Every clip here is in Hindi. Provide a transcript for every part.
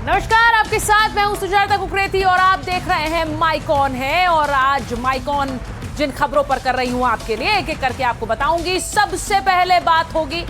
नमस्कार, आपके साथ मैं हूं सुजाता कुकरेती और आप देख रहे हैं माइकॉन है। और आज माइकॉन जिन खबरों पर कर रही हूं आपके लिए एक एक करके आपको बताऊंगी। सबसे पहले बात होगी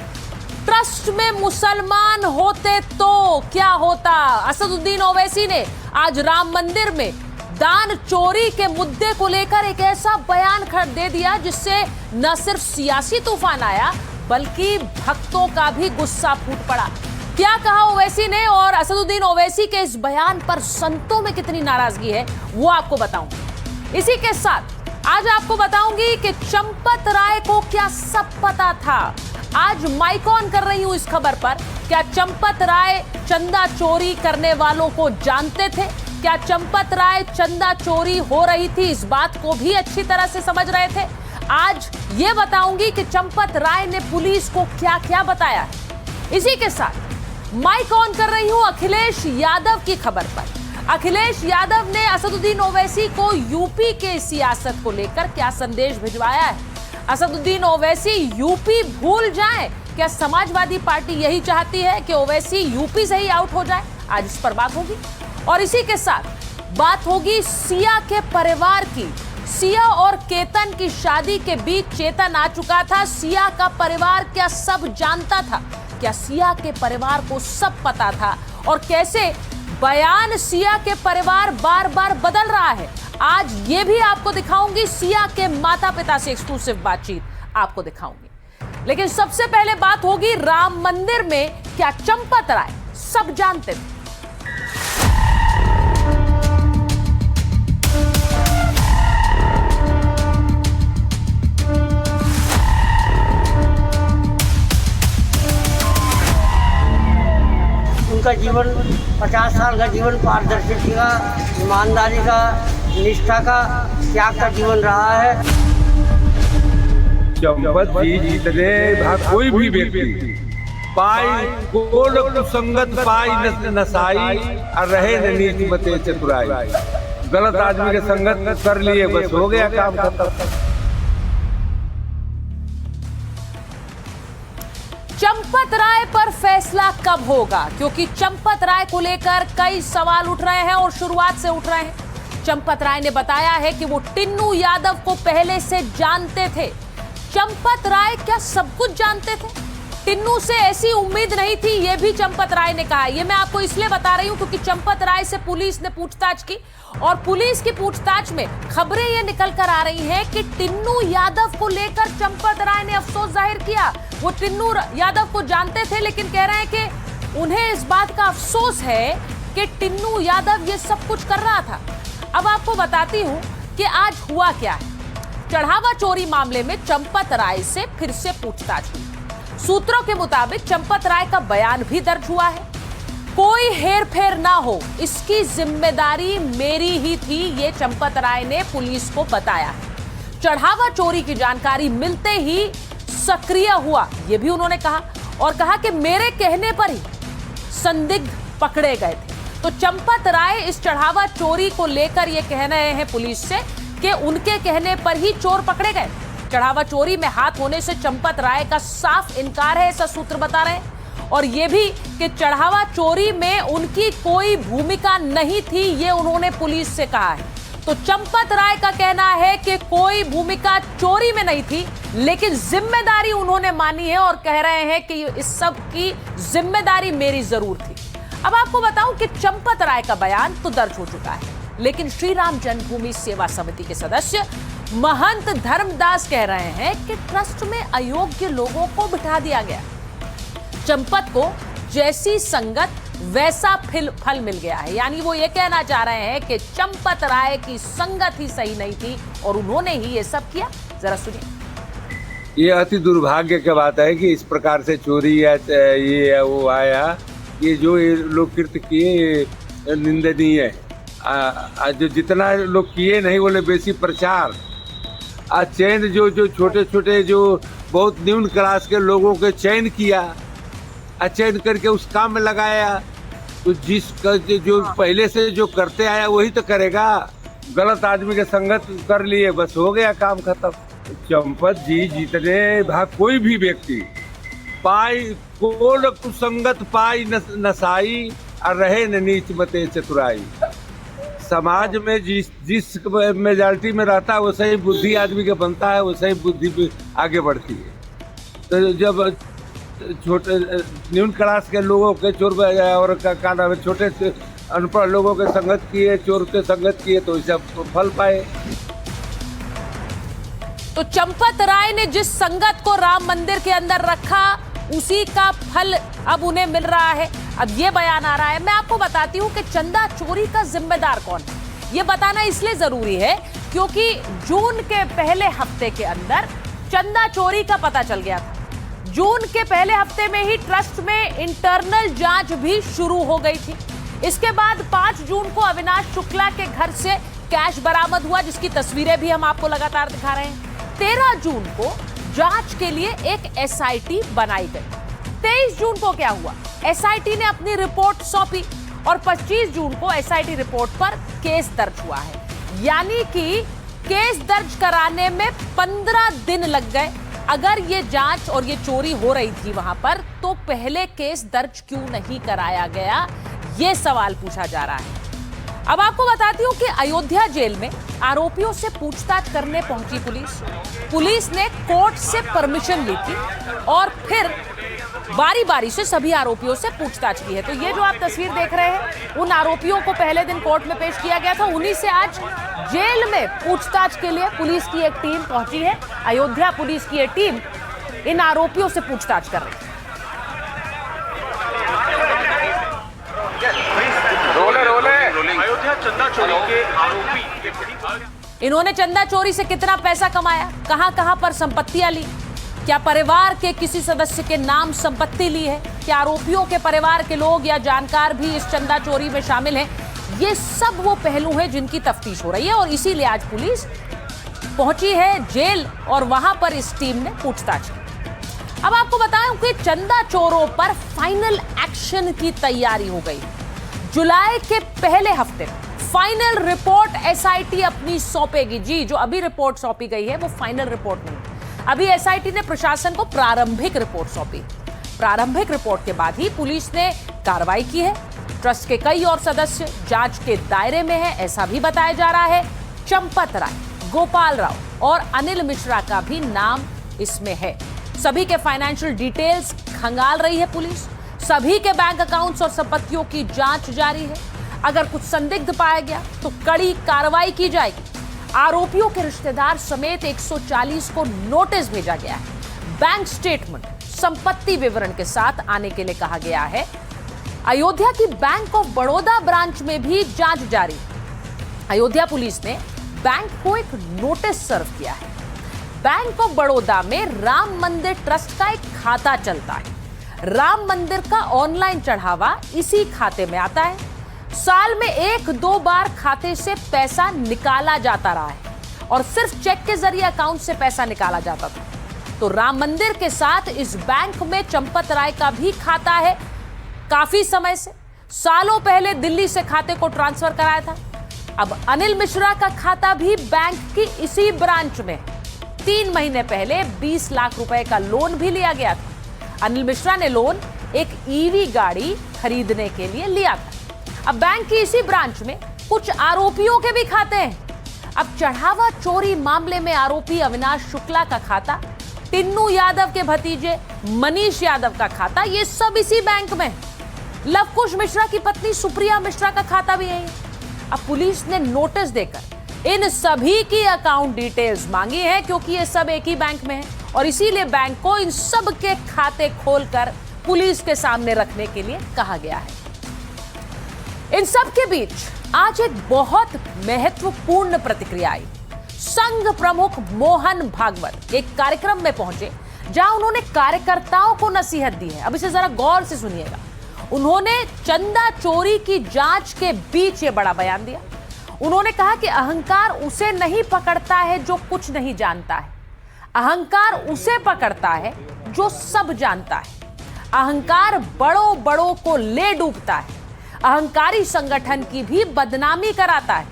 ट्रस्ट में मुसलमान होते तो क्या होता। असदुद्दीन ओवैसी ने आज राम मंदिर में दान चोरी के मुद्दे को लेकर एक ऐसा बयान दे दिया जिससे न सिर्फ सियासी तूफान आया बल्कि भक्तों का भी गुस्सा फूट पड़ा। क्या कहा ओवैसी ने और असदुद्दीन ओवैसी के इस बयान पर संतों में कितनी नाराजगी है वो आपको बताऊंगी। इसी के साथ आज आपको बताऊंगी कि चंपत राय को क्या सब पता था। आज माइकॉन कर रही हूं इस खबर पर, क्या चंपत राय चंदा चोरी करने वालों को जानते थे? क्या चंपत राय चंदा चोरी हो रही थी इस बात को भी अच्छी तरह से समझ रहे थे? आज ये बताऊंगी कि चंपत राय ने पुलिस को क्या क्या बताया। इसी के साथ माइक ऑन कर रही हूं अखिलेश यादव की खबर पर। अखिलेश यादव ने असदुद्दीन ओवैसी को यूपी के सियासत को लेकर क्या संदेश भिजवाया है। असदुद्दीन ओवैसी यूपी भूल जाए, क्या समाजवादी पार्टी यही चाहती है कि ओवैसी यूपी से ही आउट हो जाए? आज इस पर बात होगी। और इसी के साथ बात होगी सिया के परिवार की। सिया और केतन की शादी के बीच चेतन आ चुका था। सिया का परिवार क्या सब जानता था? क्या सिया के परिवार को सब पता था? और कैसे बयान सिया के परिवार बार बार बदल रहा है, आज ये भी आपको दिखाऊंगी। सिया के माता पिता से एक्सक्लूसिव बातचीत आपको दिखाऊंगी। लेकिन सबसे पहले बात होगी राम मंदिर में क्या चंपत राय सब जानते थे? उनका जीवन 50 साल का जीवन पारदर्शिता का, ईमानदारी का, निष्ठा का, त्याग का जीवन रहा है। चंपत जी जितने कोई भी व्यक्ति पाई को संगत पाई नसाई और रहे न नीति मते चतुराई। गलत आदमी के संगत कर लिए बस हो गया काम खत्म। चंपत राय पर फैसला कब होगा? क्योंकि चंपत राय को लेकर कई सवाल उठ रहे हैं और शुरुआत से उठ रहे हैं। चंपत राय ने बताया है कि वो टिन्नू यादव को पहले से जानते थे। चंपत राय क्या सब कुछ जानते थे? टिन्नू से ऐसी उम्मीद नहीं थी, ये भी चंपत राय ने कहा। ये मैं आपको इसलिए बता रही हूं क्योंकि चंपत राय से पुलिस ने पूछताछ की और पुलिस की पूछताछ में खबरें ये निकल कर आ रही हैं कि टिन्नू यादव को लेकर चंपत राय ने अफसोस जाहिर किया। वो टिन्नू यादव को जानते थे लेकिन कह रहे हैं कि उन्हें इस बात का अफसोस है कि टिन्नू यादव ये सब कुछ कर रहा था। अब आपको बताती हूं कि आज हुआ क्या है। चढ़ावा चोरी मामले में चंपत राय से फिर से पूछताछ हुई। सूत्रों के मुताबिक चंपत राय का बयान भी दर्ज हुआ है। कोई हेरफेर ना हो, इसकी जिम्मेदारी मेरी ही थी, ये चंपत राय ने पुलिस को बताया। चढ़ावा चोरी की जानकारी मिलते ही सक्रिय हुआ, ये भी उन्होंने कहा और कहा कि मेरे कहने पर ही संदिग्ध पकड़े गए थे। तो चंपत राय इस चढ़ावा चोरी को लेकर ये कह रहे हैं पुलिस से कि उनके कहने पर ही चोर पकड़े गए। चढ़ावा चोरी में हाथ होने से चंपत राय का साफ इनकार है, ऐसा सूत्र बता रहे हैं। और यह भी कि चढ़ावा चोरी में उनकी कोई भूमिका नहीं थी, ये उन्होंने पुलिस से कहा है। तो चंपत राय का कहना है कि कोई भूमिका चोरी में नहीं थी लेकिन जिम्मेदारी उन्होंने मानी है और कह रहे हैं कि इस सब की जिम्मेदारी मेरी जरूर थी। अब आपको बताऊं कि चंपत राय का बयान तो दर्ज हो चुका है लेकिन श्री राम जन्मभूमि सेवा समिति के सदस्य महंत धर्मदास कह रहे हैं कि ट्रस्ट में अयोग्य लोगों को बिठा दिया गया। चंपत को जैसी संगत वैसा फल मिल गया है। यानी वो ये कहना चाह रहे हैं कि चंपत राय की संगत ही सही नहीं थी और उन्होंने ही ये सब किया। जरा सुनिए। ये अति दुर्भाग्य की बात है कि इस प्रकार से चोरी या ये वो आया, ये जो ये लोग कृत्य किए निंदनीय है। जो जितना लोग किए नहीं बोले बेसी प्रचार। आज चयन जो छोटे छोटे जो बहुत न्यून क्लास के लोगों के चयन किया, चयन करके उस काम में लगाया, तो जो पहले से जो करते आया वही तो करेगा। गलत आदमी के संगत कर लिए बस हो गया काम खत्म। चंपत जी जितने कोई भी व्यक्ति पाई को कुसंगत पाई नसाई और रहे न नीच मते चतुराई। समाज में जिस मेजॉरिटी में रहता है वैसे ही बुद्धि आदमी के बनता है, वैसे ही बुद्धि आगे बढ़ती है। तो जब छोटे न्यून क्लास के लोगों के चोर और का नाम है छोटे अनपढ़ लोगों के संगत किए, चोर के संगत किए तो इससे फल पाए। तो चंपत राय ने जिस संगत को राम मंदिर के अंदर रखा उसी का फल अब उन्हें मिल रहा है। अब ये बयान आ रहा है। मैं आपको बताती हूं कि चंदा चोरी का जिम्मेदार कौन है। ये बताना इसलिए जरूरी है क्योंकि जून के पहले हफ्ते के अंदर चंदा चोरी का पता चल गया था। जून के पहले हफ्ते में ही ट्रस्ट में इंटरनल जांच भी शुरू हो गई थी। इसके बाद 5 जून को अविनाश शुक्ला के घर से कैश बरामद हुआ, जिसकी तस्वीरें भी हम आपको लगातार दिखा रहे हैं। 13 जून को जांच के लिए एक एसआईटी बनाई गई। 23 जून को क्या हुआ, एसआईटी ने अपनी रिपोर्ट सौंपी और 25 जून को एसआईटी रिपोर्ट पर केस दर्ज हुआ है। यानी कि केस दर्ज कराने में 15 दिन लग गए। अगर ये जांच और ये चोरी हो रही थी वहां पर तो पहले केस दर्ज क्यों नहीं कराया गया, ये सवाल पूछा जा रहा है। अब आपको बताती हूं कि अयोध्या जेल में आरोपियों से पूछताछ करने पहुंची पुलिस ने कोर्ट से परमिशन ली थी और फिर बारी बारी से सभी आरोपियों से पूछताछ की है। तो ये जो आप तस्वीर देख रहे हैं उन आरोपियों को पहले दिन कोर्ट में पेश किया गया था, उन्हीं से आज जेल में पूछताछ के लिए पुलिस की एक टीम पहुंची है। अयोध्या पुलिस की एक टीम इन आरोपियों से पूछताछ कर रही है। अयोध्या चंदा चोरी के आरोपी, इन्होंने चंदा चोरी से कितना पैसा कमाया, कहां-कहां पर संपत्तियां ली, क्या परिवार के किसी सदस्य के नाम संपत्ति ली है, क्या आरोपियों के परिवार के लोग या जानकार भी इस चंदा चोरी में शामिल हैं, ये सब वो पहलू हैं जिनकी तफ्तीश हो रही है। और इसीलिए आज पुलिस पहुंची है जेल और वहां पर इस टीम ने पूछताछ की। अब आपको बताऊं कि चंदा चोरों पर फाइनल एक्शन की तैयारी हो गई। जुलाई के पहले हफ्ते फाइनल रिपोर्ट एसआईटी अपनी सौंपेगी। जी, जो अभी रिपोर्ट सौंपी गई है वो फाइनल रिपोर्ट नहीं, अभी एसआईटी ने प्रशासन को प्रारंभिक रिपोर्ट सौंपी। प्रारंभिक रिपोर्ट के बाद ही पुलिस ने कार्रवाई की है। ट्रस्ट के कई और सदस्य जांच के दायरे में है, ऐसा भी बताया जा रहा है। चंपत राय, गोपाल राव और अनिल मिश्रा का भी नाम इसमें है। सभी के फाइनेंशियल डिटेल्स खंगाल रही है पुलिस। सभी के बैंक अकाउंट्स और संपत्तियों की जांच जारी है। अगर कुछ संदिग्ध पाया गया तो कड़ी कार्रवाई की जाएगी। आरोपियों के रिश्तेदार समेत 140 को नोटिस भेजा गया है। बैंक स्टेटमेंट, संपत्ति विवरण के साथ आने के लिए कहा गया है। अयोध्या की बैंक ऑफ बड़ौदा ब्रांच में भी जांच जारी है। अयोध्या पुलिस ने बैंक को एक नोटिस सर्व किया है। बैंक ऑफ बड़ौदा में राम मंदिर ट्रस्ट का एक खाता चलता है। राम मंदिर का ऑनलाइन चढ़ावा इसी खाते में आता है। साल में 1-2 बार खाते से पैसा निकाला जाता रहा है और सिर्फ चेक के जरिए अकाउंट से पैसा निकाला जाता था। तो राम मंदिर के साथ इस बैंक में चंपत राय का भी खाता है। काफी समय से, सालों पहले दिल्ली से खाते को ट्रांसफर कराया था। अब अनिल मिश्रा का खाता भी बैंक की इसी ब्रांच में। 3 महीने पहले 20 लाख रुपए का लोन भी लिया गया था। अनिल मिश्रा ने लोन एक ईवी गाड़ी खरीदने के लिए लिया था। अब बैंक की इसी ब्रांच में कुछ आरोपियों के भी खाते हैं। अब चढ़ावा चोरी मामले में आरोपी अविनाश शुक्ला का खाता, टिन्नू यादव के भतीजे मनीष यादव का खाता, ये सब इसी बैंक में। लवकुश मिश्रा की पत्नी सुप्रिया मिश्रा का खाता भी यही है। अब पुलिस ने नोटिस देकर इन सभी की अकाउंट डिटेल्स मांगी है क्योंकि ये सब एक ही बैंक में है और इसीलिए बैंक को इन सब के खाते खोलकर पुलिस के सामने रखने के लिए कहा गया है। इन सब के बीच आज एक बहुत महत्वपूर्ण प्रतिक्रिया आई। संघ प्रमुख मोहन भागवत एक कार्यक्रम में पहुंचे जहां उन्होंने कार्यकर्ताओं को नसीहत दी है। अब इसे जरा गौर से सुनिएगा। उन्होंने चंदा चोरी की जांच के बीच ये बड़ा बयान दिया। उन्होंने कहा कि अहंकार उसे नहीं पकड़ता है जो कुछ नहीं जानता है, अहंकार उसे पकड़ता है जो सब जानता है। अहंकार बड़ों बड़ों को ले डूबता है, अहंकारी संगठन की भी बदनामी कराता है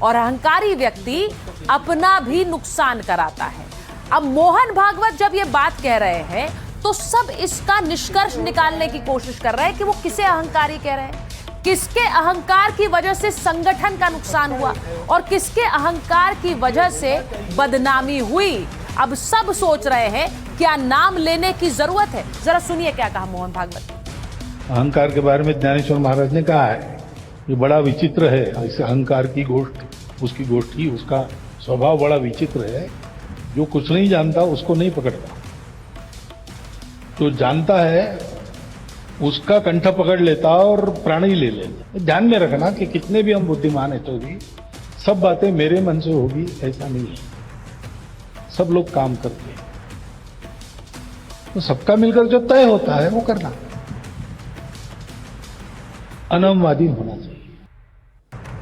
और अहंकारी व्यक्ति अपना भी नुकसान कराता है। अब मोहन भागवत जब ये बात कह रहे हैं तो सब इसका निष्कर्ष निकालने की कोशिश कर रहे हैं कि वो किसे अहंकारी कह रहे हैं, किसके अहंकार की वजह से संगठन का नुकसान हुआ और किसके अहंकार की वजह से बदनामी हुई। अब सब सोच रहे हैं क्या नाम लेने की जरूरत है। जरा सुनिए क्या कहा मोहन भागवत। अहंकार के बारे में ज्ञानेश्वर महाराज ने कहा है ये बड़ा विचित्र है। इस अहंकार की उसकी गोष्ठी, उसका स्वभाव बड़ा विचित्र है। जो कुछ नहीं जानता उसको नहीं पकड़ता, जो जानता है उसका कंठ पकड़ लेता और प्राण ही ले लेता। ध्यान में रखना कि कितने भी हम बुद्धिमान है तो भी सब बातें मेरे मन से होगी ऐसा नहीं है। सब लोग काम करते हैं तो सबका मिलकर जो तय होता है वो करना, अनमवादी होना चाहिए।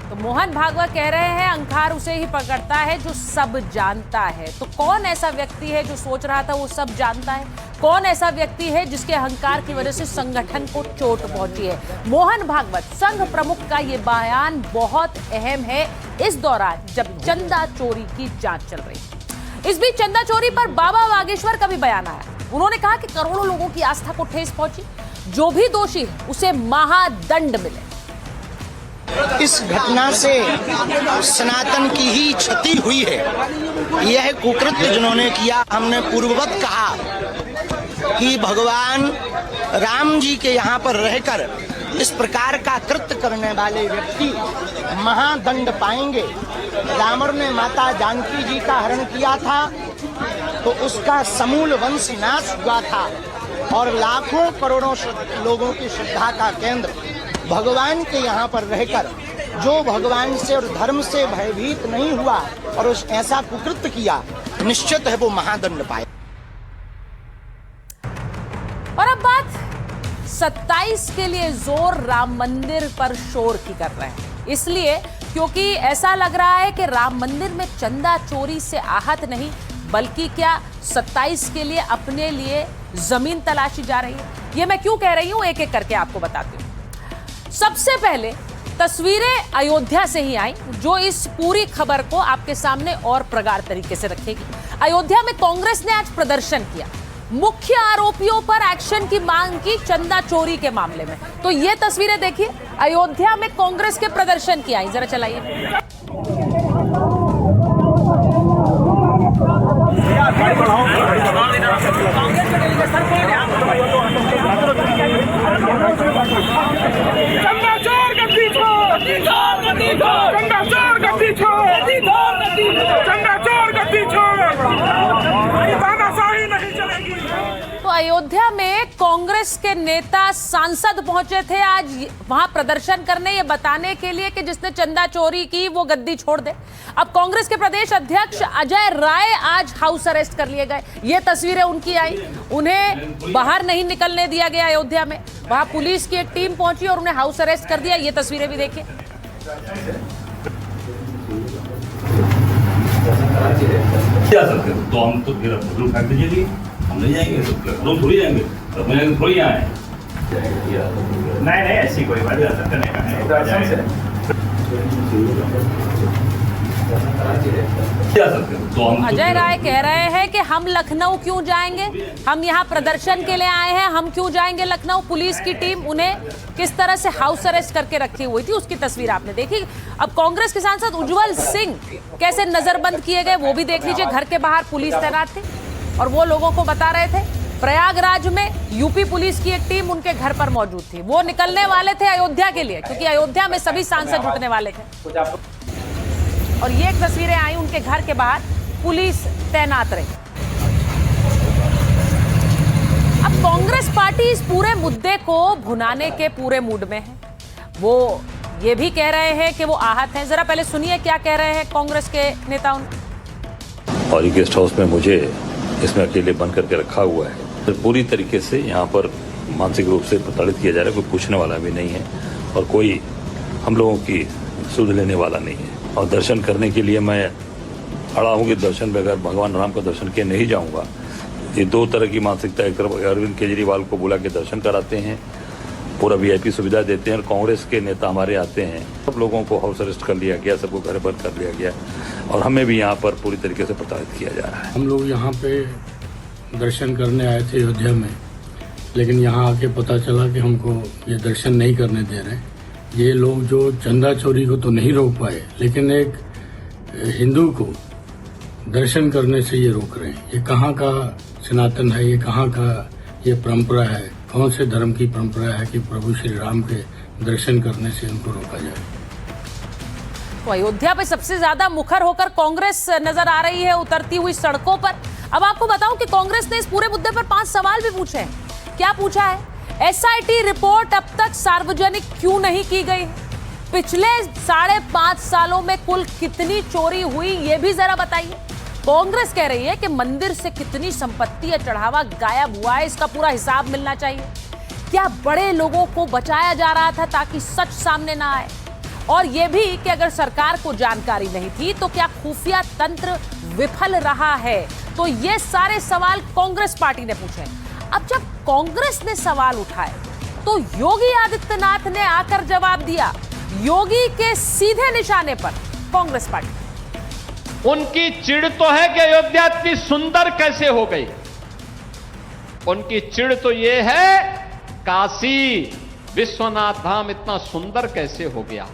तो मोहन भागवत कह रहे हैं अहंकार उसे ही पकड़ता है जो सब जानता है। तो कौन ऐसा व्यक्ति है जो सोच रहा था वो सब जानता है? कौन ऐसा व्यक्ति है जिसके अहंकार की वजह से संगठन को चोट पहुंची है? मोहन भागवत संघ प्रमुख का ये बयान बहुत अहम है इस दौरान जब चंदा चोरी की जांच चल रही है। इस बीच चंदा चोरी पर बाबा बागेश्वर का भी बयान आया। उन्होंने कहा कि करोड़ों लोगों की आस्था को ठेस पहुंची, जो भी दोषी है उसे महादंड मिले। इस घटना से सनातन की ही क्षति हुई है। यह कुकृत्य जिन्होंने किया, हमने पूर्ववत कहा कि भगवान राम जी के यहाँ पर रहकर इस प्रकार का कृत्य करने वाले व्यक्ति महादंड पाएंगे। रावण ने माता जानकी जी का हरण किया था तो उसका समूल वंश नाश हुआ था और लाखों करोड़ों लोगों की श्रद्धा का केंद्र भगवान के यहाँ पर रहकर जो भगवान से और धर्म से भयभीत नहीं हुआ और उस ऐसा कुकृत्य किया, निश्चित है वो महादंड पाए। और अब बात 27 के लिए जोर राम मंदिर पर शोर की कर रहे हैं, इसलिए क्योंकि ऐसा लग रहा है कि राम मंदिर में चंदा चोरी से आहत नहीं बल्कि क्या 27 के लिए अपने लिए जमीन तलाशी जा रही है। ये मैं क्यों कह रही हूं एक एक करके आपको बताती हूं। सबसे पहले तस्वीरें अयोध्या से ही आई जो इस पूरी खबर को आपके सामने और प्रगाढ़ तरीके से रखेगी। अयोध्या में कांग्रेस ने आज प्रदर्शन किया, मुख्य आरोपियों पर एक्शन की मांग की चंदा चोरी के मामले में। तो ये तस्वीरें देखिए, अयोध्या में कांग्रेस के प्रदर्शन की आई, जरा चलाइए। तो अयोध्या में कांग्रेस के नेता सांसद पहुंचे थे आज वहां प्रदर्शन करने, ये बताने के लिए कि जिसने चंदा चोरी की वो गद्दी छोड़ दे। अब कांग्रेस के प्रदेश अध्यक्ष अजय राय आज हाउस अरेस्ट कर लिए गए। ये तस्वीरें उनकी आई, उन्हें बाहर नहीं निकलने दिया गया अयोध्या में। वहां पुलिस की एक टीम पहुंची और उन्हें हाउस अरेस्ट कर दिया। ये तस्वीरें भी देखिए। जा सकते हो तो हम तो फिर रूम फेंक दीजिए, हम नहीं जाएंगे तो रूम थोड़ी जाएंगे, तो मुझे थोड़ी यहाँ है। नहीं ऐसी कोई बात नहीं। अजय राय कह रहे हैं कि हम लखनऊ क्यों जाएंगे, हम यहाँ प्रदर्शन के लिए आए हैं, हम क्यों जाएंगे लखनऊ। पुलिस की टीम उन्हें किस तरह से हाउस अरेस्ट करके रखी हुई थी उसकी तस्वीर आपने देखी। अब कांग्रेस के सांसद उज्जवल सिंह कैसे नजरबंद किए गए वो भी देख लीजिए। घर के बाहर पुलिस तैनात थी और वो लोगों को बता रहे थे। प्रयागराज में यूपी पुलिस की एक टीम उनके घर पर मौजूद थी, वो निकलने वाले थे अयोध्या के लिए क्योंकि अयोध्या में सभी सांसद जुटने वाले थे। और ये तस्वीरें आई, उनके घर के बाहर पुलिस तैनात रही। अब कांग्रेस पार्टी इस पूरे मुद्दे को भुनाने के पूरे मूड में है। वो ये भी कह रहे हैं कि वो आहत हैं। जरा पहले सुनिए क्या कह रहे हैं कांग्रेस के नेताओं। और ये गेस्ट हाउस में मुझे इसमें अकेले बंद करके रखा हुआ है। तो पूरी तरीके से यहाँ पर मानसिक रूप से प्रताड़ित किया जा रहा है। कोई पूछने वाला भी नहीं है और कोई हम लोगों की सुध लेने वाला नहीं है। और दर्शन करने के लिए मैं अड़ा हूँ कि दर्शन में अगर भगवान राम का दर्शन के नहीं जाऊँगा। ये दो तरह की मानसिकता, एक तरफ अरविंद केजरीवाल को बुला के दर्शन कराते हैं, पूरा VIP सुविधा देते हैं और कांग्रेस के नेता हमारे आते हैं। सब लोगों को हाउस अरेस्ट कर लिया गया, सबको घर बंद कर लिया गया और हमें भी यहाँ पर पूरी तरीके से प्रताड़ित किया जा रहा है। हम लोग यहाँ पे दर्शन करने आए थे अयोध्या में, लेकिन यहाँ आके पता चला कि हमको ये दर्शन नहीं करने दे रहे। ये लोग जो चंदा चोरी को तो नहीं रोक पाए, लेकिन एक हिंदू को दर्शन करने से ये रोक रहे हैं। ये कहाँ का सनातन है, ये कहाँ का ये परंपरा है, कौन से धर्म की परंपरा है कि प्रभु श्री राम के दर्शन करने से इनको रोका जाए। तो अयोध्या पे सबसे ज्यादा मुखर होकर कांग्रेस नजर आ रही है उतरती हुई सड़कों पर। अब आपको बताऊं कि कांग्रेस ने इस पूरे मुद्दे पर 5 सवाल भी पूछे हैं। क्या पूछा है? एसआईटी रिपोर्ट अब तक सार्वजनिक क्यों नहीं की गई? पिछले 5.5 सालों में कुल कितनी चोरी हुई ये भी जरा बताइए। कांग्रेस कह रही है कि मंदिर से कितनी संपत्ति या चढ़ावा गायब हुआ है, इसका पूरा हिसाब मिलना चाहिए। क्या बड़े लोगों को बचाया जा रहा था ताकि सच सामने ना आए? और यह भी कि अगर सरकार को जानकारी नहीं थी तो क्या खुफिया तंत्र विफल रहा है? तो ये सारे सवाल कांग्रेस पार्टी ने पूछे। अब जब कांग्रेस ने सवाल उठाए तो योगी आदित्यनाथ ने आकर जवाब दिया। योगी के सीधे निशाने पर कांग्रेस पार्टी। उनकी चिढ़ तो है कि अयोध्या इतनी सुंदर कैसे हो गई। उनकी चिढ़ तो यह है काशी विश्वनाथ धाम इतना सुंदर कैसे हो गया।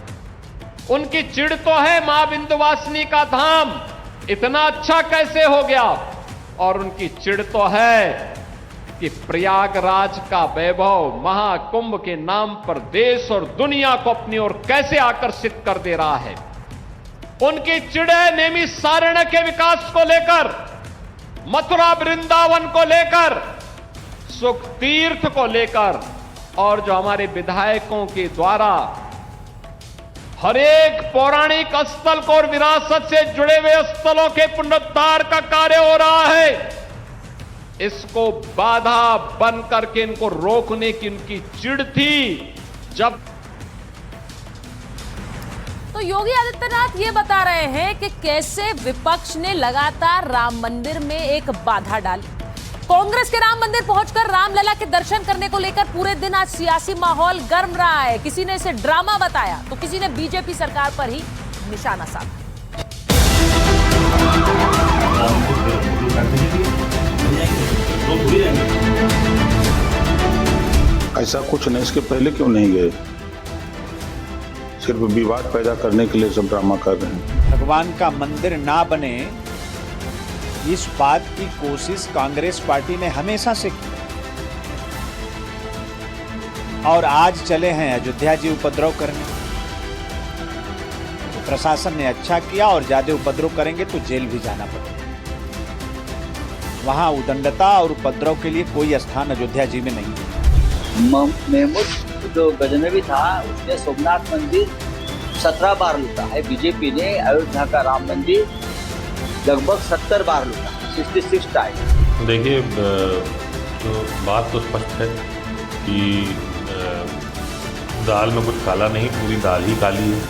उनकी चिढ़ तो है मां विंध्यवासिनी का धाम इतना अच्छा कैसे हो गया। और उनकी चिढ़ तो है कि प्रयागराज का वैभव महाकुंभ के नाम पर देश और दुनिया को अपनी ओर कैसे आकर्षित कर दे रहा है। उनकी चिढ़ है नैमिषारण्य के विकास को लेकर, मथुरा वृंदावन को लेकर, सुख तीर्थ को लेकर, और जो हमारे विधायकों के द्वारा हर एक पौराणिक स्थल को और विरासत से जुड़े हुए स्थलों के पुनरुद्धार का कार्य हो रहा है। इसको बाधा बन करके इनको रोकने की उनकी चिढ़ थी। जब तो योगी आदित्यनाथ ये बता रहे हैं कि कैसे विपक्ष ने लगातार राम मंदिर में एक बाधा डाली। कांग्रेस के राम मंदिर पहुंचकर रामलला के दर्शन करने को लेकर पूरे दिन आज सियासी माहौल गर्म रहा है। किसी ने इसे ड्रामा बताया तो किसी ने बीजेपी सरकार पर ही निशाना साधा। ऐसा कुछ नहीं, इसके पहले क्यों नहीं गए? सिर्फ विवाद पैदा करने के लिए सब ड्रामा कर रहे हैं। भगवान का मंदिर ना बने इस बात की कोशिश कांग्रेस पार्टी ने हमेशा से की और आज चले हैं अयोध्या जी उपद्रव करने। तो प्रशासन ने अच्छा किया और ज्यादा उपद्रव करेंगे तो जेल भी जाना पड़ेगा। वहां उदंडता और उपद्रव के लिए कोई स्थान अयोध्या जी में नहीं है। महमूद जो गजनवी था उसने सोमनाथ मंदिर 17 बार लूटा है। बीजेपी ने अयोध्या का राम मंदिर लगभग 70 बार लूटा, 66 टाइम। देखिए, तो बात तो स्पष्ट है कि दाल में कुछ काला नहीं, पूरी दाल ही काली है।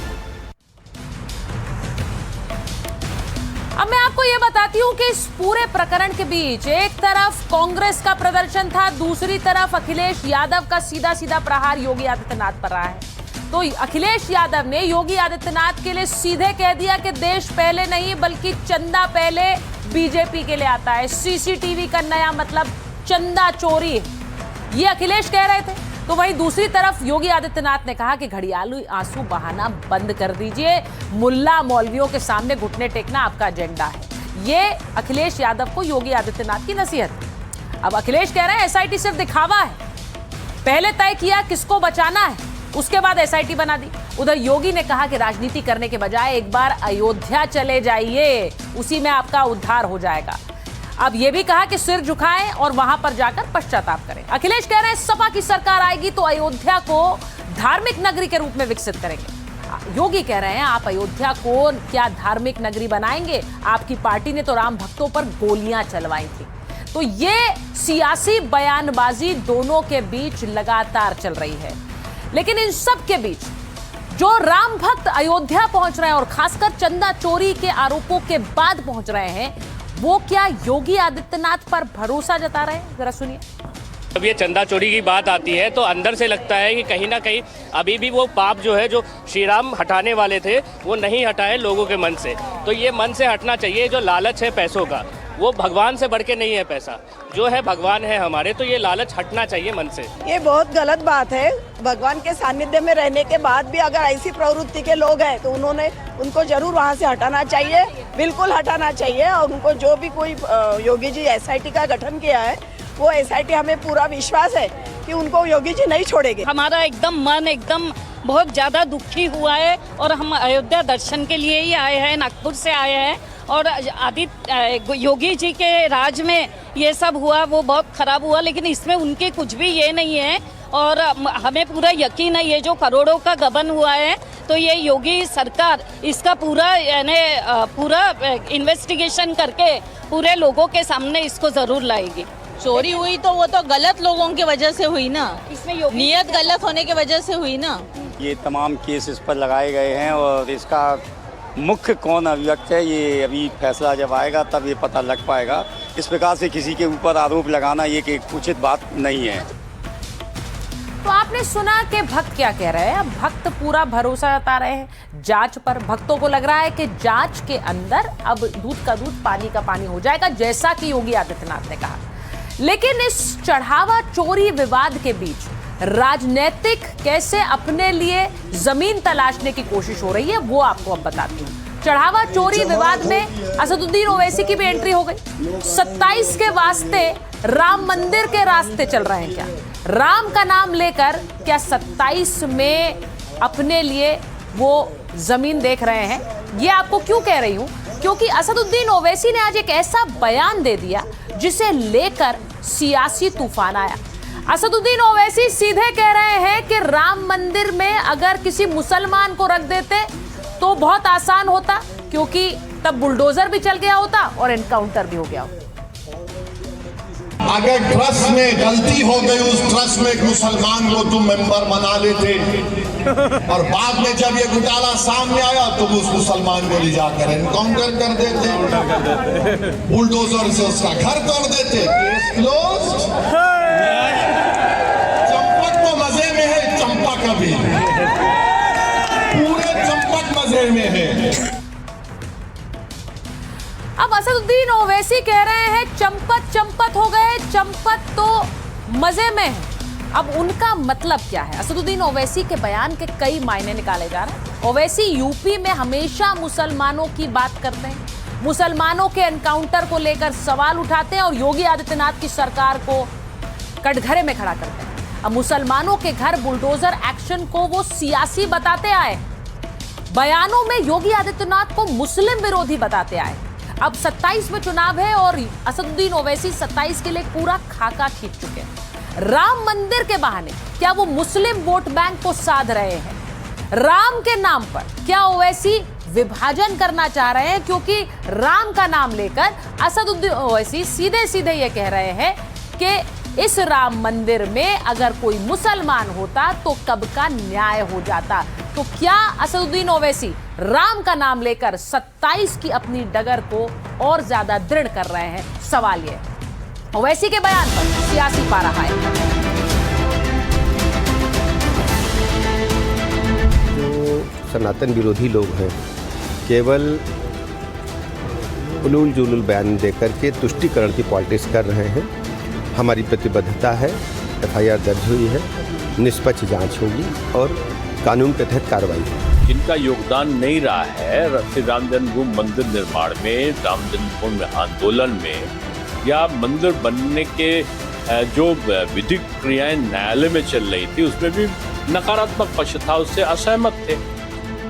अब मैं आपको ये बताती हूँ कि इस पूरे प्रकरण के बीच एक तरफ कांग्रेस का प्रदर्शन था, दूसरी तरफ अखिलेश यादव का सीधा सीधा प्रहार योगी आदित्यनाथ पर रहा है। तो अखिलेश यादव ने योगी आदित्यनाथ के लिए सीधे कह दिया कि देश पहले नहीं बल्कि चंदा पहले बीजेपी के लिए आता है। सीसीटीवी का नया मतलब चंदा चोरी, ये अखिलेश कह रहे थे। तो वहीं दूसरी तरफ योगी आदित्यनाथ ने कहा कि घड़ियालू आंसू बहाना बंद कर दीजिए, मुल्ला मौलवियों के सामने घुटने टेकना आपका एजेंडा है। ये अखिलेश यादव को योगी आदित्यनाथ की नसीहत। अब अखिलेश कह रहे हैं एसआईटी सिर्फ दिखावा है, पहले तय किया किसको बचाना है, उसके बाद एसआईटी बना दी। उधर योगी ने कहा कि राजनीति करने के बजाय एक बार अयोध्या चले जाइए, उसी में आपका उद्धार हो जाएगा। अब यह भी कहा कि सिर झुकाएं और वहां पर जाकर पश्चाताप करें। अखिलेश कह रहे हैं सपा की सरकार आएगी तो अयोध्या को धार्मिक नगरी के रूप में विकसित करेंगे। योगी कह रहे हैं आप अयोध्या को क्या धार्मिक नगरी बनाएंगे? आपकी पार्टी ने तो राम भक्तों पर गोलियां चलवाई थी। तो ये सियासी बयानबाजी दोनों के बीच लगातार चल रही है। लेकिन इन सब के बीच जो राम भक्त अयोध्या पहुंच रहे हैं और खासकर चंदा चोरी के आरोपों के बाद पहुंच रहे हैं, वो क्या योगी आदित्यनाथ पर भरोसा जता रहे हैं? जरा सुनिए। जब ये चंदा चोरी की बात आती है तो अंदर से लगता है कि कहीं ना कहीं अभी भी वो पाप जो है, जो श्री राम हटाने वाले थे, वो नहीं हटाए लोगों के मन से। तो ये मन से हटना चाहिए। जो लालच है पैसों का, वो भगवान से बढ़ के नहीं है पैसा, जो है भगवान है हमारे, तो ये लालच हटना चाहिए मन से। ये बहुत गलत बात है। भगवान के सानिध्य में रहने के बाद भी अगर ऐसी प्रवृत्ति के लोग हैं तो उनको जरूर वहाँ से हटाना चाहिए, बिल्कुल हटाना चाहिए। और उनको जो भी कोई योगी जी SIT का गठन किया है, वो SIT हमें पूरा विश्वास है कि उनको योगी जी नहीं छोड़ेंगे। हमारा एकदम मन एकदम बहुत ज़्यादा दुखी हुआ है और हम अयोध्या दर्शन के लिए ही आए हैं, नागपुर से आए हैं। और आदित्य योगी जी के राज में ये सब हुआ, वो बहुत खराब हुआ, लेकिन इसमें उनके कुछ भी ये नहीं है। और हमें पूरा यकीन है ये जो करोड़ों का गबन हुआ है, तो ये योगी सरकार इसका पूरा यानी पूरा इन्वेस्टिगेशन करके पूरे लोगों के सामने इसको ज़रूर लाएगी। चोरी हुई तो वो तो गलत लोगों की वजह से हुई ना, इसमें नियत गलत होने की वजह से हुई ना। ये तमाम केस इस पर लगाए गए हैं और इसका मुख्य कौन अभियुक्त है, ये अभी फैसला जब आएगा तब ये पता लग पाएगा। इस प्रकार से किसी के ऊपर आरोप लगाना ये कि उचित बात नहीं है। तो आपने सुना कि भक्त क्या कह रहे हैं। अब भक्त पूरा भरोसा जता रहे हैं जांच पर। भक्तों को लग रहा है कि जांच के अंदर अब दूध का दूध पानी का पानी हो जाएगा, जैसा कि योगी आदित्यनाथ ने कहा। लेकिन इस चढ़ावा चोरी विवाद के बीच राजनीतिक कैसे अपने लिए जमीन तलाशने की कोशिश हो रही है, वो आपको अब बताती हूँ। चढ़ावा चोरी विवाद में असदुद्दीन ओवैसी की भी एंट्री हो गई। 27 के वास्ते राम मंदिर के रास्ते चल रहे हैं क्या? राम का नाम लेकर क्या 27 में अपने लिए वो जमीन देख रहे हैं? ये आपको क्यों कह रही हूं? क्योंकि असदुद्दीन ओवैसी ने आज एक ऐसा बयान दे दिया जिसे लेकर सियासी तूफान आया। असदुद्दीन ओवैसी सीधे कह रहे हैं कि राम मंदिर में अगर किसी मुसलमान को रख देते तो बहुत आसान होता, क्योंकि तब बुलडोजर भी चल गया होता और एनकाउंटर भी हो गया होता। अगर ट्रस्ट में गलती हो गई, उस ट्रस्ट में एक मुसलमान को तुम मेंबर बना लेते और बाद में जब ये घोटाला सामने आया तो उस मुसलमान को ले जाकर एनकाउंटर कर देते, बुलडोजर से उसका घर तोड़ देते, केस क्लोज्ड। चंपक तो मजे में है, चंपक अभी पूरे चंपक मजे में है। अब असदुद्दीन ओवैसी कह रहे हैं चंपत हो गए, चंपत तो मजे में है। अब उनका मतलब क्या है? असदुद्दीन ओवैसी के बयान के कई मायने निकाले जा रहे हैं। ओवैसी यूपी में हमेशा मुसलमानों की बात करते हैं, मुसलमानों के एनकाउंटर को लेकर सवाल उठाते हैं और योगी आदित्यनाथ की सरकार को कटघरे में खड़ा करते हैं। अब मुसलमानों के घर बुलडोजर एक्शन को वो सियासी बताते आए, बयानों में योगी आदित्यनाथ को मुस्लिम विरोधी बताते आए। अब 27 में चुनाव है और असदुद्दीन ओवैसी 27 के लिए पूरा खाका खींच चुके हैं। राम मंदिर के बहाने क्या वो मुस्लिम वोट बैंक को साध रहे हैं? राम के नाम पर क्या ओवैसी विभाजन करना चाह रहे हैं? क्योंकि राम का नाम लेकर असदुद्दीन ओवैसी सीधे सीधे ये कह रहे हैं कि इस राम मंदिर में अगर कोई मुसलमान होता तो कब का न्याय हो जाता। तो क्या असदुद्दीन ओवैसी राम का नाम लेकर 27 की अपनी डगर को और ज्यादा दृढ़ कर रहे हैं? सवाल ये ओवैसी के बयान पर सियासी पारा है। जो सनातन विरोधी लोग हैं केवल उलूल जुलूल बयान देकर के तुष्टीकरण की पॉलिटिक्स कर रहे हैं। हमारी प्रतिबद्धता है, FIR दर्ज हुई है, निष्पक्ष जांच होगी और कानून के तहत कार्रवाई होगी। जिनका योगदान नहीं रहा है श्री राम जन्मभूमि मंदिर निर्माण में, राम जन्मभूमि आंदोलन में या मंदिर बनने के जो विधिक क्रियाएं न्यायालय में चल रही थी उसमें भी नकारात्मक पक्ष था, उससे असहमत थे।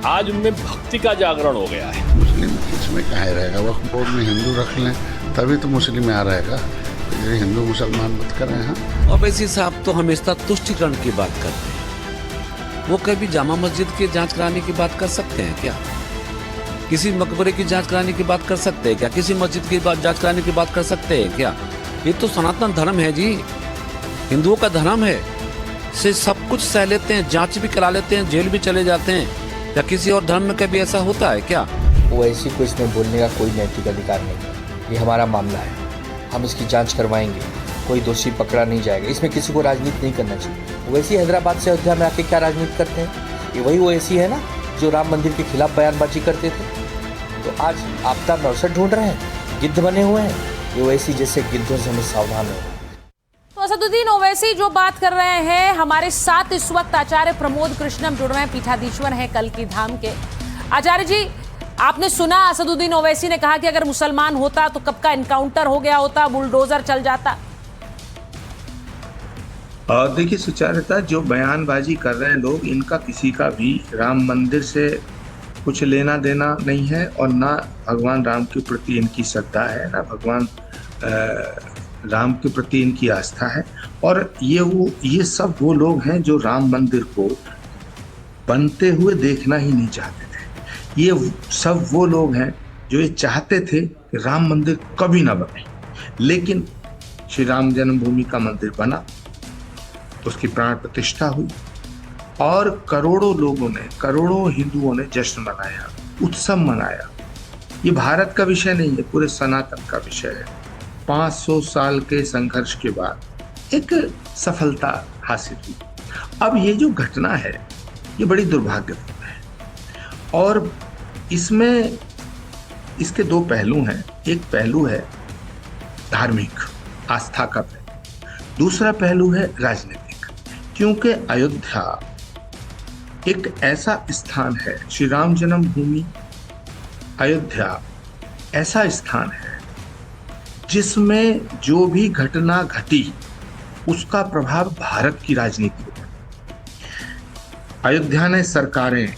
आज उनमें भक्ति का जागरण हो गया है। मुस्लिम इसमें कहाँ रहेगा? वक्फ बोर्ड में हिंदू रख लें तभी तो मुस्लिम यहाँ रहेगा, हिंदू मुसलमान मत करें। हाँ, ओवैसी साहब तो हमेशा तुष्टीकरण की बात करते हैं। वो कभी जामा मस्जिद की जांच कराने की बात कर सकते हैं क्या? किसी मकबरे की जांच कराने की बात कर सकते हैं क्या? किसी मस्जिद की जांच कराने की बात कर सकते हैं क्या? ये तो सनातन धर्म है जी, हिंदुओं का धर्म है। से सब कुछ सह लेते हैं, जांच भी करा लेते हैं, जेल भी चले जाते हैं। या किसी और धर्म में कभी ऐसा होता है क्या? ओवैसी को इसमें बोलने का कोई नैतिक अधिकार नहीं है। ये हमारा मामला है, हम इसकी जांच करवाएंगे, कोई दोषी पकड़ा नहीं जाएगा। इसमें किसी को राजनीति नहीं करना चाहिए। ओवैसी हैदराबाद से अयोध्या में आके क्या राजनीति करते हैं? ये वही ओवैसी है ना जो राम मंदिर के खिलाफ बयानबाजी करते थे। तो आज आपदा में अवसर ढूंढ रहे हैं, गिद्ध बने हुए हैं। ये ओवैसी जैसे गिद्धों से हमें सावधान हो। तो असदुद्दीन ओवैसी जो बात कर रहे हैं, हमारे साथ इस वक्त आचार्य प्रमोद कृष्णम जुड़ रहे हैं, पीठाधीश्वर हैं कल की धाम के। आचार्य जी, आपने सुना असदुद्दीन ओवैसी ने कहा कि अगर मुसलमान होता तो कब का एनकाउंटर हो गया होता, बुलडोजर चल जाता। देखिए सुचारिता, जो बयानबाजी कर रहे हैं लोग, इनका किसी का भी राम मंदिर से कुछ लेना देना नहीं है और ना भगवान राम के प्रति इनकी श्रद्धा है, ना भगवान राम के प्रति इनकी आस्था है। और ये सब वो लोग हैं जो राम मंदिर को बनते हुए देखना ही नहीं चाहते थे। ये सब वो लोग हैं जो ये चाहते थे कि राम मंदिर कभी ना बने, लेकिन श्री राम जन्मभूमि का मंदिर बना, उसकी प्राण प्रतिष्ठा हुई और करोड़ों लोगों ने, करोड़ों हिंदुओं ने जश्न मनाया, उत्सव मनाया। ये भारत का विषय नहीं है, पूरे सनातन का विषय है। 500 साल के संघर्ष के बाद एक सफलता हासिल हुई। अब ये जो घटना है ये बड़ी दुर्भाग्यपूर्ण है और इसमें इसके दो पहलू हैं। एक पहलू है धार्मिक आस्था का पहलू, दूसरा पहलू है राजनीतिक। क्योंकि अयोध्या एक ऐसा स्थान है, श्री राम जन्मभूमि अयोध्या ऐसा स्थान है जिसमें जो भी घटना घटी उसका प्रभाव भारत की राजनीति पर। अयोध्या ने सरकारें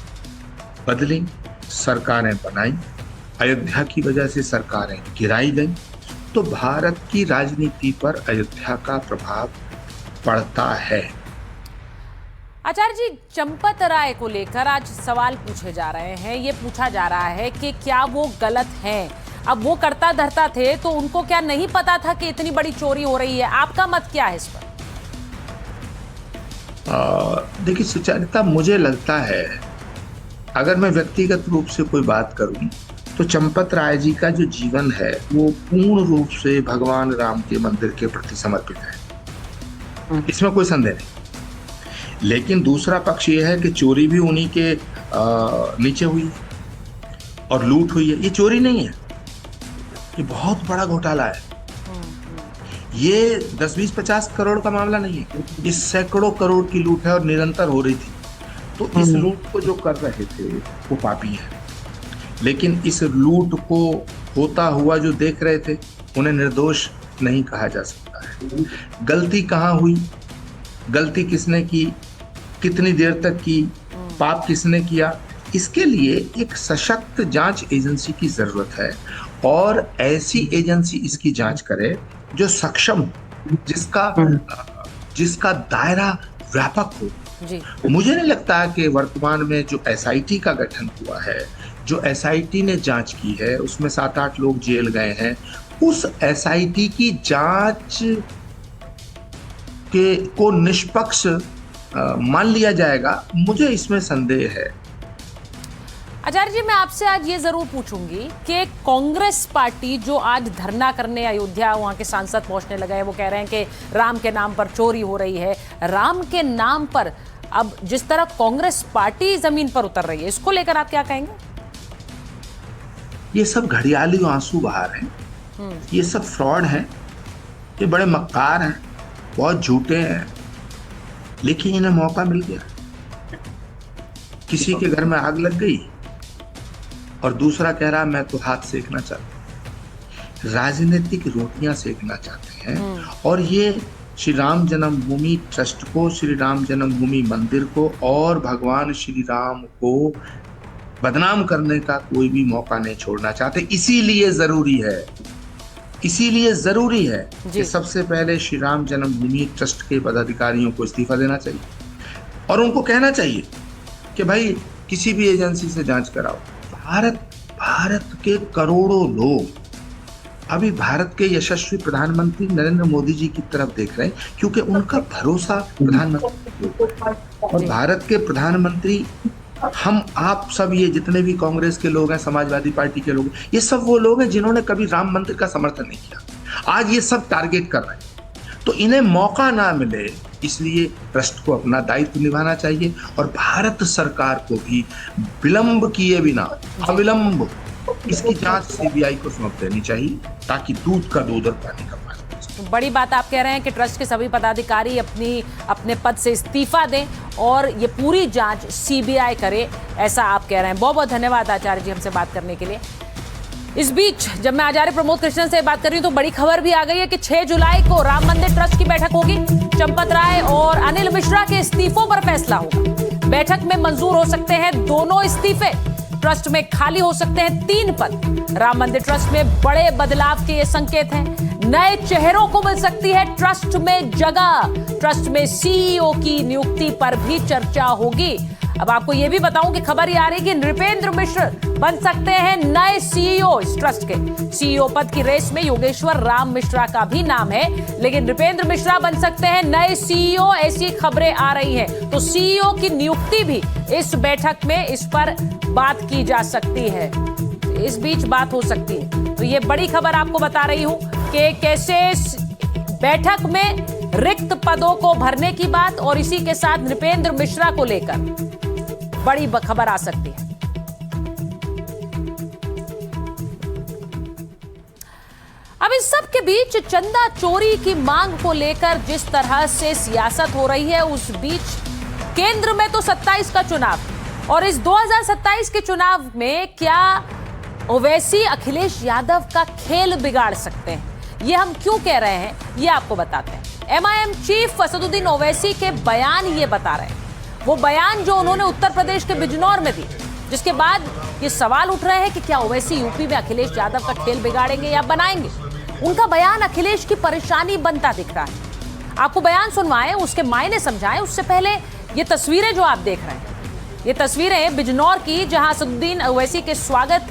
बदली, सरकारें बनाई, अयोध्या की वजह से सरकारें गिराई गई, तो भारत की राजनीति पर अयोध्या का प्रभाव पड़ता है। आचार्य जी, चंपत राय को लेकर आज सवाल पूछे जा रहे हैं। ये पूछा जा रहा है कि क्या वो गलत हैं? अब वो करता धरता थे तो उनको क्या नहीं पता था कि इतनी बड़ी चोरी हो रही है? आपका मत क्या है इस पर? देखिए सुचारिता, मुझे लगता है अगर मैं व्यक्तिगत रूप से कोई बात करूं तो चंपत राय जी का जो जीवन है वो पूर्ण रूप से भगवान राम के मंदिर के प्रति समर्पित है, इसमें कोई संदेह नहीं। लेकिन दूसरा पक्ष ये है कि चोरी भी उन्हीं के नीचे हुई और लूट हुई है। ये चोरी नहीं है, ये बहुत बड़ा घोटाला है। ये 10-20-50 करोड़ का मामला नहीं है, ये सैकड़ों करोड़ की लूट है और निरंतर हो रही थी। तो इस लूट को जो कर रहे थे वो पापी है, लेकिन इस लूट को होता हुआ जो देख रहे थे उन्हें निर्दोष नहीं कहा जा सकता है। गलती कहाँ हुई, गलती किसने की, कितनी देर तक की, पाप किसने किया, इसके लिए एक सशक्त जांच एजेंसी की जरूरत है और ऐसी एजेंसी इसकी जांच करे जो सक्षम हो, जिसका दायरा व्यापक हो। जी। मुझे नहीं लगता कि वर्तमान में जो एसआईटी का गठन हुआ है, जो एसआईटी ने जांच की है, उसमें 7-8 लोग जेल गए हैं, उस एसआईटी की जांच को निष्पक्ष मान लिया जाएगा, मुझे इसमें संदेह है। आचार्य जी, मैं आपसे आज ये जरूर पूछूंगी कि कांग्रेस पार्टी जो आज धरना करने अयोध्या, वहां के सांसद पहुंचने लगे हैं, वो कह रहे हैं कि राम के नाम पर चोरी हो रही है। राम के नाम पर अब जिस तरह कांग्रेस पार्टी जमीन पर उतर रही है, इसको लेकर आप क्या कहेंगे? ये सब घड़ियाली आंसू बहा रहे हैं, ये सब फ्रॉड है, ये बड़े मक्कार हैं, बहुत झूठे हैं, लेकिन इन्हें मौका मिल गया। किसी के घर में आग लग गई और दूसरा कह रहा मैं तो हाथ सेकना चाहता हूं, राजनीतिक रोटियां सेकना चाहते हैं। और ये श्री राम जन्मभूमि ट्रस्ट को, श्री राम जन्मभूमि मंदिर को और भगवान श्री राम को बदनाम करने का कोई भी मौका नहीं छोड़ना चाहते। इसीलिए जरूरी है कि सबसे पहले श्री राम जन्मभूमि ट्रस्ट के पदाधिकारियों को इस्तीफा देना चाहिए और उनको कहना चाहिए कि भाई किसी भी एजेंसी से जांच कराओ। भारत के करोड़ों लोग अभी भारत के यशस्वी प्रधानमंत्री नरेंद्र मोदी जी की तरफ देख रहे हैं, क्योंकि उनका भरोसा प्रधानमंत्री और भारत के प्रधानमंत्री, हम आप सब, ये जितने भी कांग्रेस के लोग हैं, समाजवादी पार्टी के लोग, ये सब वो लोग हैं जिन्होंने कभी राम मंदिर का समर्थन नहीं किया। आज ये सब टारगेट कर रहे हैं, तो इन्हें मौका ना मिले, इसलिए ट्रस्ट को अपना दायित्व निभाना चाहिए और भारत सरकार को भी विलंब किए बिना, अविलंब इसकी जांच सीबीआई को सौंप देनी चाहिए ताकि दूध का दूध और पानी का पानी। तो बड़ी बात आप कह रहे हैं कि ट्रस्ट के सभी पदाधिकारी अपने पद से इस्तीफा दें और ये पूरी जांच सीबीआई करे, ऐसा आप कह रहे हैं। बहुत बहुत धन्यवाद आचार्य जी हमसे बात करने के लिए। इस बीच जब मैं आचार्य प्रमोद कृष्णन से बात कर रही हूं तो बड़ी खबर भी आ गई है कि 6 जुलाई को राम मंदिर ट्रस्ट की बैठक होगी। चंपत राय और अनिल मिश्रा के इस्तीफों पर फैसला होगा। बैठक में मंजूर हो सकते हैं दोनों इस्तीफे। ट्रस्ट में खाली हो सकते हैं 3 पद। राम मंदिर ट्रस्ट में बड़े बदलाव के ये संकेत हैं। नए चेहरों को मिल सकती है ट्रस्ट में जगह। ट्रस्ट में सीईओ की नियुक्ति पर भी चर्चा होगी। अब आपको यह भी बताऊं कि खबर ये आ रही है कि नृपेंद्र मिश्र बन सकते हैं नए सीईओ इस ट्रस्ट के। सीईओ पद की रेस में योगेश्वर राम मिश्रा का भी नाम है, लेकिन नृपेंद्र मिश्रा बन सकते हैं नए सीईओ, ऐसी खबरें आ रही हैं। तो सीईओ की नियुक्ति भी इस बैठक में इस पर बात की जा सकती है, इस बीच बात हो सकती है। तो ये बड़ी खबर आपको बता रही हूं कि कैसे बैठक में रिक्त पदों को भरने की बात और इसी के साथ नृपेंद्र मिश्रा को लेकर बड़ी खबर आ सकती है। अब इस सब के बीच चंदा चोरी की मांग को लेकर जिस तरह से सियासत हो रही है, उस बीच केंद्र में तो 27 का चुनाव और इस 2027 के चुनाव में क्या ओवैसी अखिलेश यादव का खेल बिगाड़ सकते हैं, ये हम क्यों कह रहे हैं, ये आपको बताते हैं। एमआईएम चीफ असदुद्दीन ओवैसी के बयान ये बता रहे हैं, वो बयान जो उन्होंने उत्तर प्रदेश के बिजनौर में दी, जिसके बाद ये सवाल उठ रहे हैं कि क्या ओवैसी यूपी में अखिलेश यादव का खेल बिगाड़ेंगे या बनाएंगे। उनका बयान अखिलेश की परेशानी बनता दिख रहा है। आपको बयान सुनवाएं, उसके मायने समझाएं, उससे पहले ये तस्वीरें जो आप देख रहे हैं, ये तस्वीरें बिजनौर की, जहां असदुद्दीन ओवैसी के स्वागत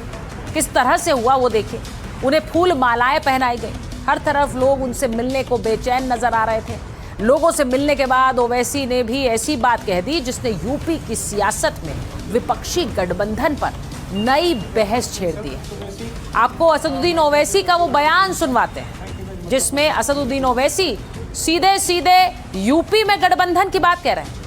किस तरह से हुआ वो देखिए। उन्हें फूल मालाएं पहनाई गई, हर तरफ लोग उनसे मिलने को बेचैन नजर आ रहे थे। लोगों से मिलने के बाद ओवैसी ने भी ऐसी बात कह दी जिसने यूपी की सियासत में विपक्षी गठबंधन पर नई बहस छेड़ दी है। आपको असदुद्दीन ओवैसी का वो बयान सुनवाते हैं जिसमें असदुद्दीन ओवैसी सीधे सीधे यूपी में गठबंधन की बात कह रहे हैं।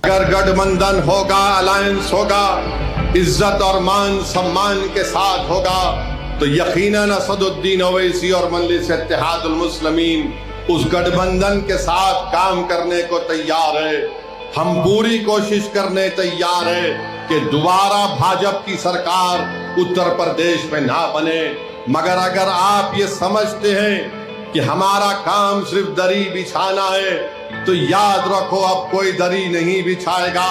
अगर गठबंधन होगा, अलायंस होगा, इज्जत और मान सम्मान के साथ होगा, तो यकीनन असदुद्दीन ओवैसी और मजलिस इत्तेहादुल मुस्लिमीन उस गठबंधन के साथ काम करने को तैयार है। हम पूरी कोशिश करने तैयार है कि दोबारा भाजपा की सरकार उत्तर प्रदेश में ना बने। मगर अगर आप ये समझते हैं कि हमारा काम सिर्फ दरी बिछाना है, तो याद रखो अब कोई दरी नहीं बिछाएगा।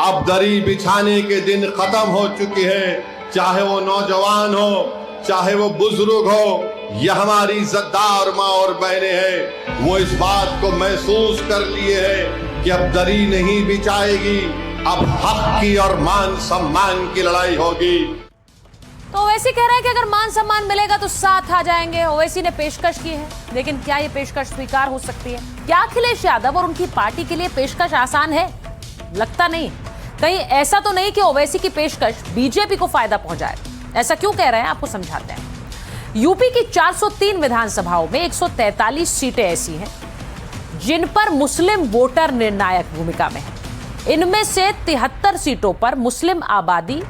अब दरी बिछाने के दिन खत्म हो चुके हैं। चाहे वो नौजवान हो, चाहे वो बुजुर्ग हो, यह हमारी इज्जतदार माँ और बहनें हैं, वो इस बात को महसूस कर लिए हैं कि अब दरी नहीं बिछाएगी, अब हक की और मान सम्मान की लड़ाई होगी। तो ओवैसी कह रहे हैं कि अगर मान सम्मान मिलेगा तो साथ आ जाएंगे। ओवैसी ने पेशकश की है, लेकिन क्या ये पेशकश स्वीकार हो सकती है? क्या अखिलेश यादव और उनकी पार्टी के लिए पेशकश आसान है? लगता नहीं। कहीं ऐसा तो नहीं कि ओवैसी की पेशकश बीजेपी को फायदा पहुंचाए। ऐसा क्यों कह रहे हैं, आपको समझाते हैं। यूपी की 403 विधानसभाओं में 143 सीटें ऐसी हैं जिन पर मुस्लिम वोटर निर्णायक भूमिका में है। इनमें से 73 सीटों पर मुस्लिम आबादी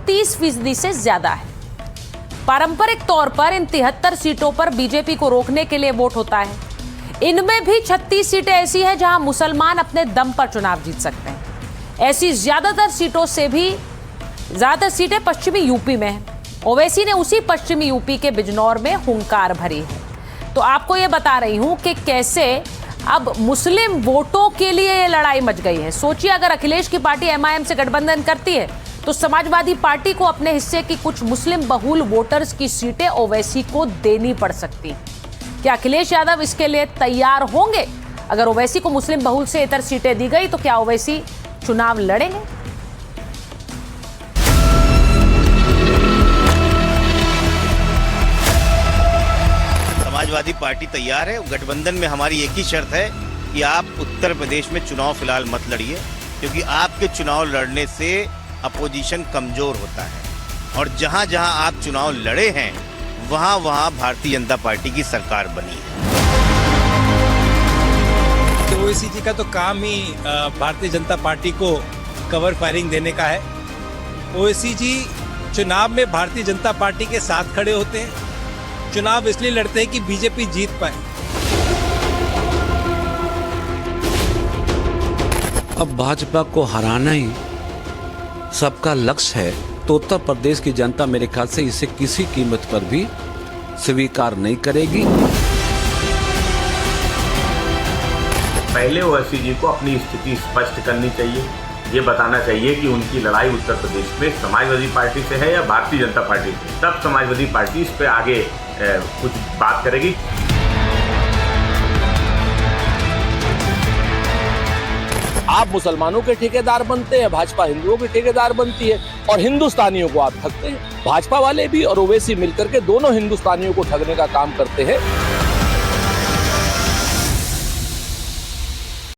30% से ज्यादा है। पारंपरिक तौर पर इन 73 सीटों पर बीजेपी को रोकने के लिए वोट होता है। इनमें भी 36 सीटें ऐसी हैं जहां मुसलमान अपने दम पर चुनाव जीत सकते हैं। ऐसी ज्यादातर सीटें पश्चिमी यूपी में हैं। ओवैसी ने उसी पश्चिमी यूपी के बिजनौर में हुंकार भरी है। तो आपको ये बता रही हूं कि कैसे अब मुस्लिम वोटों के लिए ये लड़ाई मच गई है। सोचिए, अगर अखिलेश की पार्टी एमआईएम से गठबंधन करती है तो समाजवादी पार्टी को अपने हिस्से की कुछ मुस्लिम बहुल वोटर्स की सीटें ओवैसी को देनी पड़ सकती हैं। क्या अखिलेश यादव इसके लिए तैयार होंगे? अगर ओवैसी को मुस्लिम बहुल से इतर सीटें दी गई तो क्या ओवैसी चुनाव लड़ेंगे? समाजवादी पार्टी तैयार है। गठबंधन में हमारी एक ही शर्त है कि आप उत्तर प्रदेश में चुनाव फिलहाल मत लड़िए, क्योंकि आपके चुनाव लड़ने से अपोजिशन कमजोर होता है और जहां जहां आप चुनाव लड़े हैं वहां वहां भारतीय जनता पार्टी की सरकार बनी है। ओवैसी जी का तो काम ही भारतीय जनता पार्टी को कवर फायरिंग देने का है। ओवैसी जी चुनाव में भारतीय जनता पार्टी के साथ खड़े होते हैं। चुनाव इसलिए लड़ते हैं कि बीजेपी जीत पाए। अब भाजपा को हराना ही सबका लक्ष्य है तो उत्तर प्रदेश की जनता मेरे ख्याल से इसे किसी कीमत पर भी स्वीकार नहीं करेगी। पहले ओवैसी जी को अपनी स्थिति स्पष्ट करनी चाहिए। ये बताना चाहिए कि उनकी लड़ाई उत्तर प्रदेश में समाजवादी पार्टी से है या भारतीय जनता पार्टी से। तब समाजवादी पार्टी इस पे आगे कुछ बात करेगी। आप मुसलमानों के ठेकेदार बनते हैं, भाजपा हिंदुओं के ठेकेदार बनती है और हिंदुस्तानियों को आप ठगते हैं। भाजपा वाले भी और ओवैसी मिलकर के दोनों हिंदुस्तानियों को ठगने का काम करते हैं।